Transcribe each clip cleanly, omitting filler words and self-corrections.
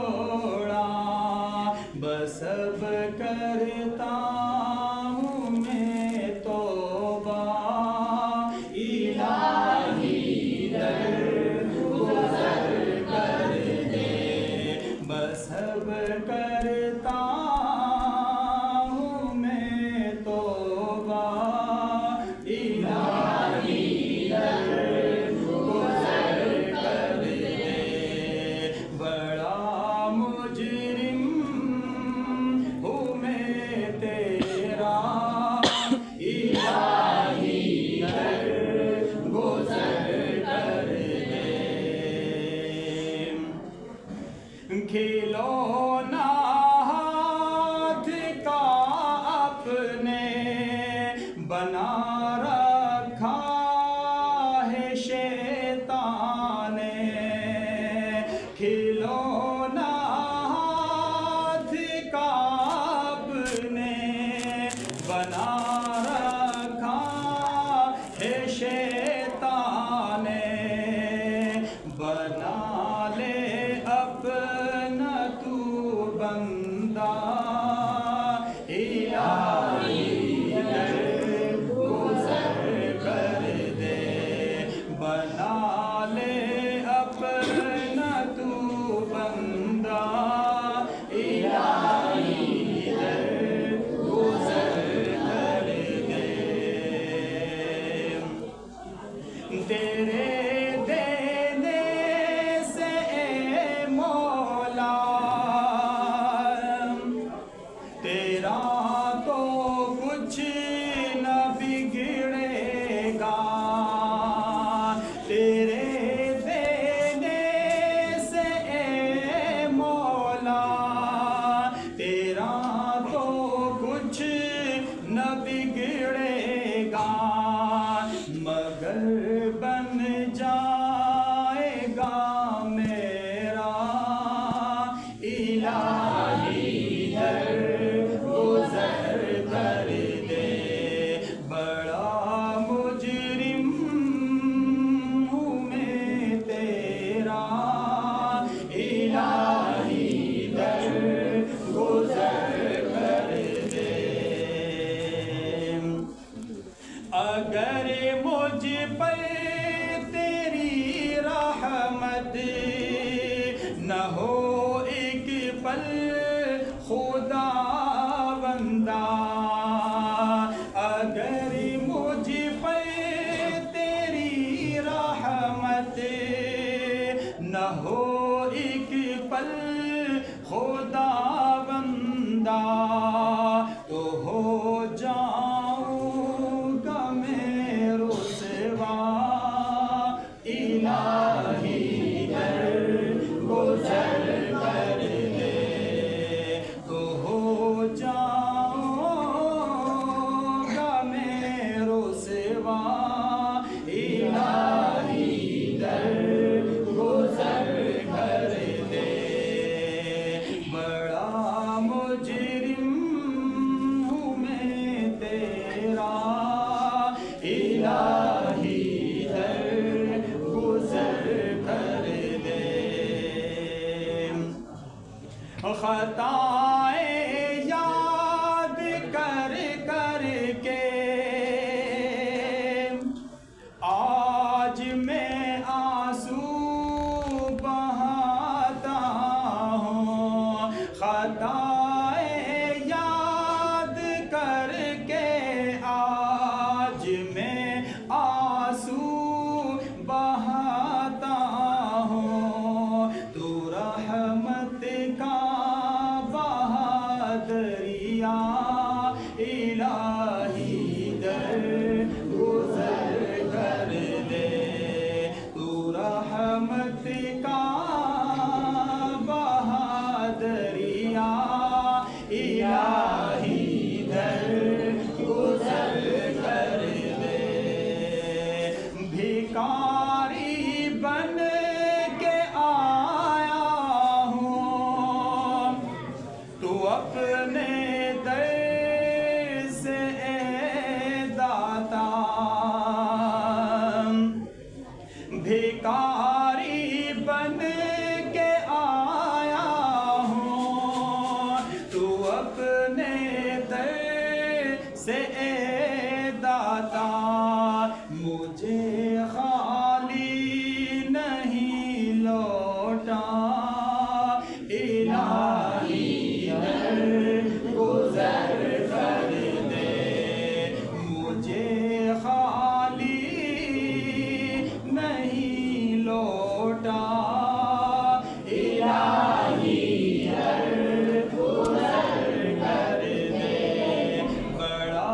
چھوڑا، بس اب کرتا ہوں میں توبہ، الہی درگزر کر دے، بس اب کرتا ہوں میں توبہ، الہی درگزر کر دے، بڑا مجرم ہوں میں تیرا، الہی درگزر کر دے، کھلونا ہاتھ کا اپنے بنا رکھا ہے شیطان نے، کھلونا ہاتھ کا اپنے بنا رکھا ہے شیطان نے، بنا لے اپنا تو بندہ، الہی درگزر کر دے، بنا لے اپنا تو بندہ، الہی درگزر کر دے، تیرے دینے سے اے مولا تیرا تو کچھ نہ بگڑے گا، تیرے دینے سے اے مولا تیرا تو کچھ نہ بگڑے گا، مگر بن جائے گا میرا، الہی درگزر کر دے، بڑا مجرم ہوں میں تیرا، الہی درگزر کر دے، اگر مجھ پر تیری رحمت نہ ہو ایک پل خدا بندہ، اگر مجھ پر تیری رحمت نہ ہو ایک پل خدا بندہ، تو ہو جاؤں گا میں رسوا، الہی درگزر کر دے، تو ہو جاؤں گا میں رسوا، الہی درگزر کر دے، بڑا مجرم ہوں میں تیرا، الہی درگزر کر دے، خطائیں یاد کر کر کے آج میں آنسو بہاتا ہوں، خطائیں یاد کر کے آج میں آنسو بہاتا ہوں، تو رحمت کا دریا، الہی درگزر کر دے، تو رحمت کا دریا، الہی درگزر کر دے، بھکاری بن کے آیا ہوں، تو اپنے در سے اے داتا، بھکاری بن کے آیا الہی گزر کر دے، مجھے خالی نہیں لوٹا، الہی گزر کر دے، بڑا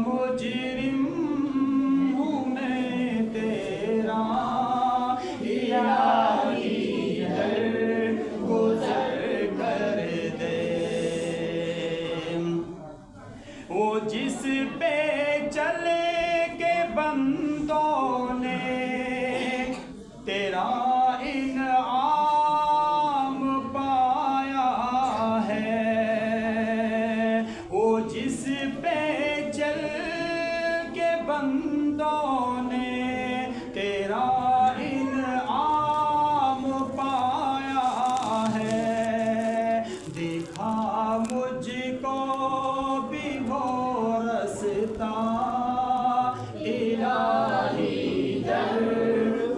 مجرم ہوں میں تیرا، الہی گزر کر دے۔ وہ جس پہ چلے کے بندوں نے تیرا انعام پایا ہے، وہ جس پہ چل کے بندوں نے تیرا انعام پایا ہے، دکھا مجھ کو بھی وہ رستہ، الہی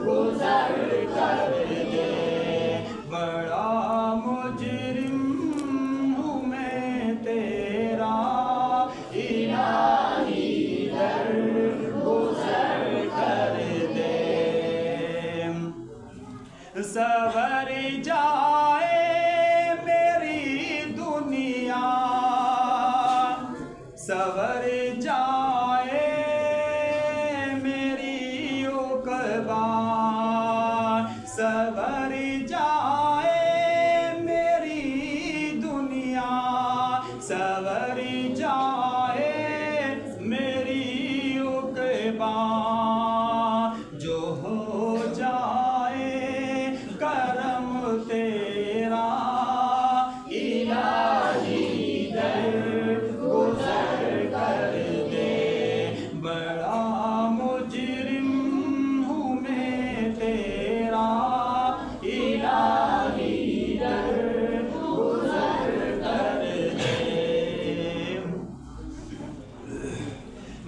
گزر کر دے، بڑا مجرم ہوں میں تیرا، الہی گزر کر دے۔ سنور جائے میری دنیا، سنور جائے میری عقبہ، سنور جائے میری دنیا، سنور جائے میری عقبہ، جو ہو جائے کرم تیرا، الہی گزر کر دے، بڑا مجرم ہوں میں تیرا، الہی گزر کر دے۔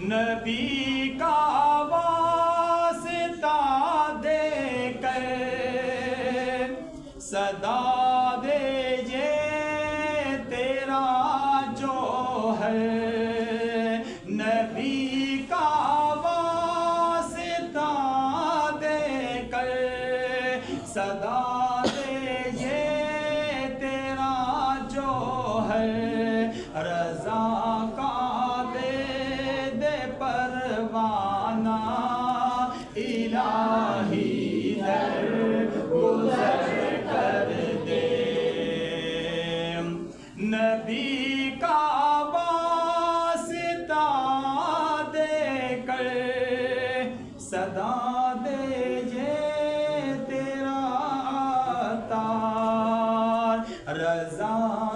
نبی کا واسطہ دے کر صدا دے یہ تیرا جو ہے، نبی کا واسطہ دے کر صدا دے یہ تیرا جو ہے، رضا کا دے دے پروانہ، الہی گزر کر دے، نبی کا واسطہ دے کر صدا دے یہ تیرا عطا، رضا